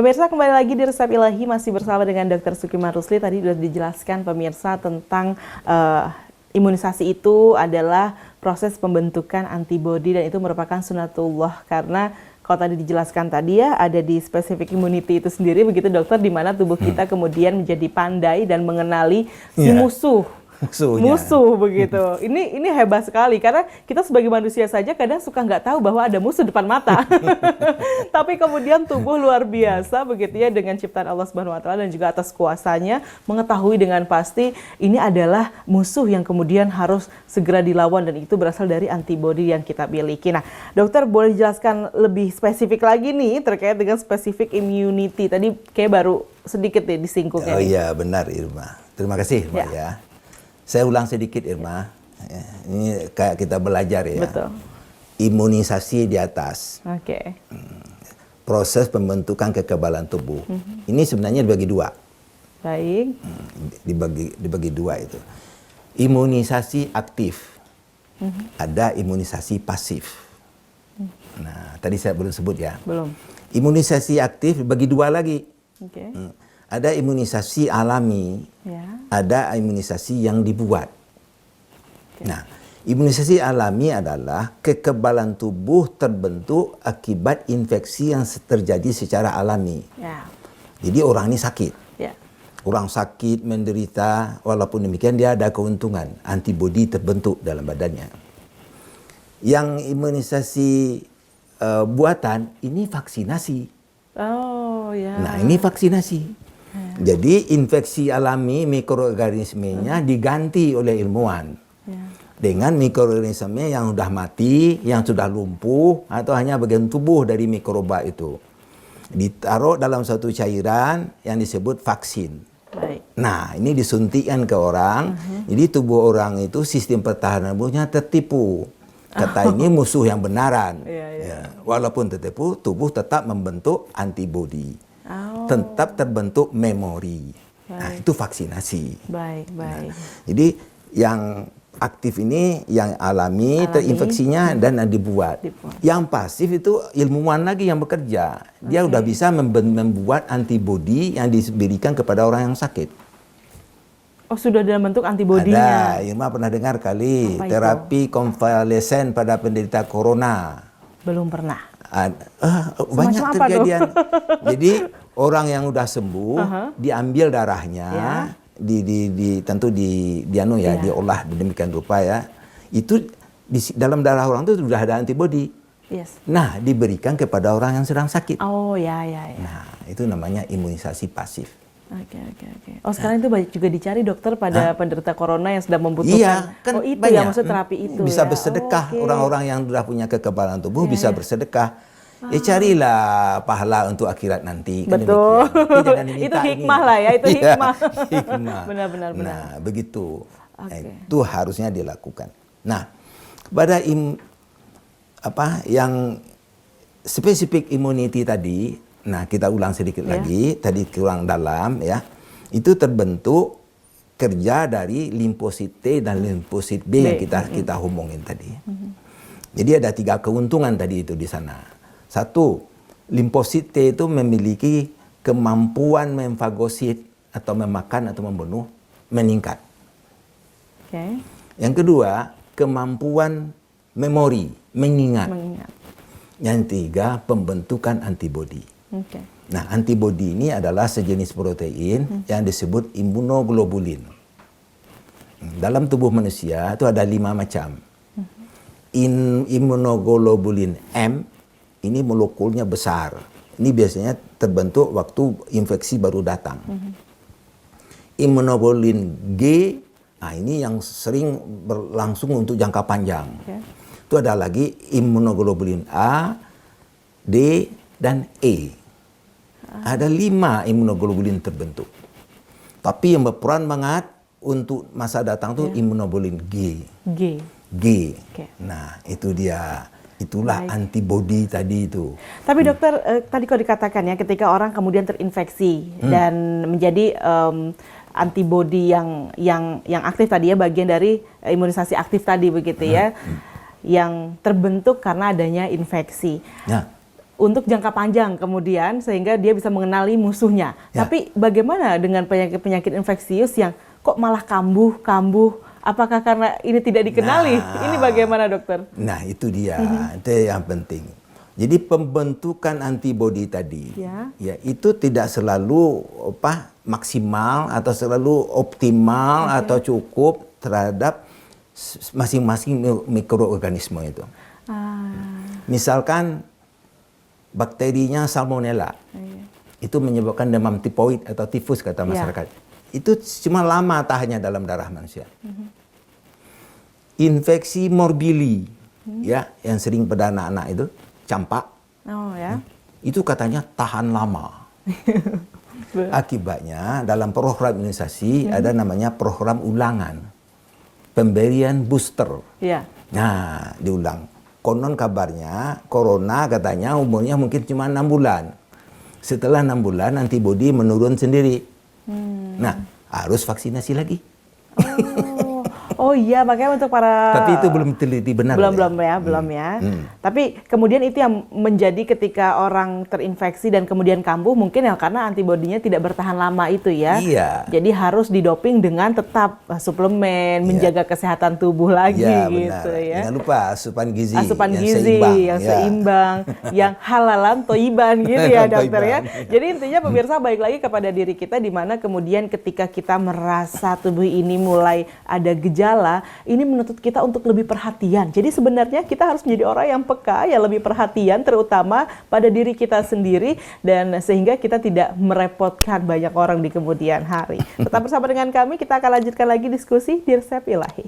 Pemirsa, kembali lagi di Resep Ilahi, masih bersama dengan Dr. Sukima Rusli. Tadi sudah dijelaskan pemirsa tentang imunisasi itu adalah proses pembentukan antibodi dan itu merupakan sunatullah, karena kalau tadi dijelaskan tadi ya, ada di specific immunity itu sendiri begitu dokter, di mana tubuh kita kemudian menjadi pandai dan mengenali si musuh begitu. Ini hebat sekali, karena kita sebagai manusia saja kadang suka nggak tahu bahwa ada musuh depan mata. Tapi kemudian tubuh luar biasa begitu ya, dengan ciptaan Allah Subhanahu wa taala dan juga atas kuasanya mengetahui dengan pasti ini adalah musuh yang kemudian harus segera dilawan, dan itu berasal dari antibodi yang kita miliki. Nah, dokter boleh jelaskan lebih spesifik lagi nih terkait dengan specific immunity. Tadi kayak baru sedikit deh disinggung. Oh iya, benar Irma. Terima kasih Mbak ya. Saya ulang sedikit Irma, ini kayak kita belajar ya. Betul. Imunisasi di atas. Oke. Proses pembentukan kekebalan tubuh. Ini sebenarnya dibagi dua. Baik. Dibagi dua itu. Imunisasi aktif. Ada imunisasi pasif. Nah, tadi saya belum sebut ya. Belum. Imunisasi aktif dibagi dua lagi. Oke. Ada imunisasi alami, ada imunisasi yang dibuat. Nah, imunisasi alami adalah kekebalan tubuh terbentuk akibat infeksi yang terjadi secara alami. Jadi orang ini sakit. Orang sakit, menderita, walaupun demikian dia ada keuntungan. Antibodi terbentuk dalam badannya. Yang imunisasi buatan, ini vaksinasi. Oh ya. Nah, ini vaksinasi. Jadi infeksi alami mikroorganismenya diganti oleh ilmuwan dengan mikroorganisme yang sudah mati, yang sudah lumpuh atau hanya bagian tubuh dari mikroba itu. Ditaruh dalam suatu cairan yang disebut vaksin. Baik. Nah, ini disuntikkan ke orang. Jadi tubuh orang itu sistem pertahanan tubuhnya tertipu. Kata ini musuh yang benaran. Ya, walaupun tertipu, tubuh tetap membentuk antibodi. Tetap terbentuk memori. Nah, itu vaksinasi. Baik. Nah, jadi yang aktif ini yang alami. Terinfeksinya dan dibuat. Yang pasif itu ilmuwan lagi yang bekerja. Dia udah bisa membuat antibodi yang diberikan kepada orang yang sakit. Oh, sudah dalam bentuk antibodinya. Ada, Irma pernah dengar kali terapi konvalesen pada penderita corona. Belum pernah. Banyak terjadian. Jadi orang yang udah sembuh diambil darahnya, tentu diolah demikian rupa ya. Itu dalam darah orang itu sudah ada antibodi. Nah, diberikan kepada orang yang sedang sakit. Oh ya. Nah, itu namanya imunisasi pasif. Oke. Oh, sekarang itu banyak juga dicari dokter pada penderita corona yang sedang membutuhkan. Iya, kan itu banyak. ya maksud terapi itu. Bisa bersedekah. Orang-orang yang sudah punya kekebalan tubuh bisa bersedekah. Ya carilah pahala untuk akhirat nanti. Betul. Kan Itu hikmah lah ya, itu hikmah. Hikmah. Benar. Nah, begitu. Itu harusnya dilakukan. Nah, pada yang spesifik immunity tadi, nah kita ulang sedikit lagi, tadi kurang dalam ya. Itu terbentuk kerja dari limfosit T dan limfosit B yang kita omongin tadi. Jadi ada 3 keuntungan tadi itu di sana. Satu, limfosit T itu memiliki kemampuan memfagosit atau memakan atau membunuh meningkat. Yang kedua, kemampuan memori, mengingat. Yang tiga, pembentukan antibodi. Nah, antibodi ini adalah sejenis protein yang disebut imunoglobulin. Dalam tubuh manusia itu ada 5 macam. Imunoglobulin M, ini molekulnya besar. Ini biasanya terbentuk waktu infeksi baru datang. Imunoglobulin G, nah ini yang sering berlangsung untuk jangka panjang. Itu ada lagi imunoglobulin A, D, dan E. Ada 5 imunoglobulin terbentuk. Tapi yang berperan banget untuk masa datang tuh imunoglobulin G. Nah, itu dia. Itulah antibodi tadi itu. Tapi dokter, tadi kok dikatakan ya, ketika orang kemudian terinfeksi dan menjadi antibodi yang aktif tadi ya, bagian dari imunisasi aktif tadi begitu ya, yang terbentuk karena adanya infeksi. untuk jangka panjang kemudian sehingga dia bisa mengenali musuhnya. Ya. Tapi bagaimana dengan penyakit-penyakit infeksius yang kok malah kambuh? Apakah karena ini tidak dikenali? Ini bagaimana, dokter? Nah, itu dia. Itu yang penting. Jadi pembentukan antibodi tadi, ya itu tidak selalu maksimal atau selalu optimal atau cukup terhadap masing-masing mikroorganisme itu. Misalkan bakterinya Salmonella, itu menyebabkan demam tifoid atau tifus kata masyarakat. Itu cuma lama tahannya dalam darah manusia. Infeksi morbili, ya, yang sering pada anak-anak itu, campak, itu katanya tahan lama. Akibatnya dalam program imunisasi ada namanya program ulangan, pemberian booster. Nah, diulang. Konon kabarnya, corona katanya umurnya mungkin cuma 6 bulan. Setelah 6 bulan antibodi menurun sendiri. Nah, harus vaksinasi lagi. Oh iya, makanya untuk para... Tapi itu belum teliti benar. Belum ya. Tapi kemudian itu yang menjadi ketika orang terinfeksi dan kemudian kambuh mungkin ya karena antibodinya tidak bertahan lama itu ya. Iya. Jadi harus didoping dengan tetap suplemen, menjaga kesehatan tubuh lagi gitu ya. Jangan lupa asupan gizi yang seimbang, yang halalan toiban gitu ya dokter ya. Jadi intinya pemirsa balik lagi kepada diri kita di mana kemudian ketika kita merasa tubuh ini mulai ada gejala, ini menuntut kita untuk lebih perhatian. Jadi sebenarnya kita harus menjadi orang yang peka, ya lebih perhatian terutama pada diri kita sendiri dan sehingga kita tidak merepotkan banyak orang di kemudian hari. Tetap bersama dengan kami, kita akan lanjutkan lagi diskusi di Resep Ilahi.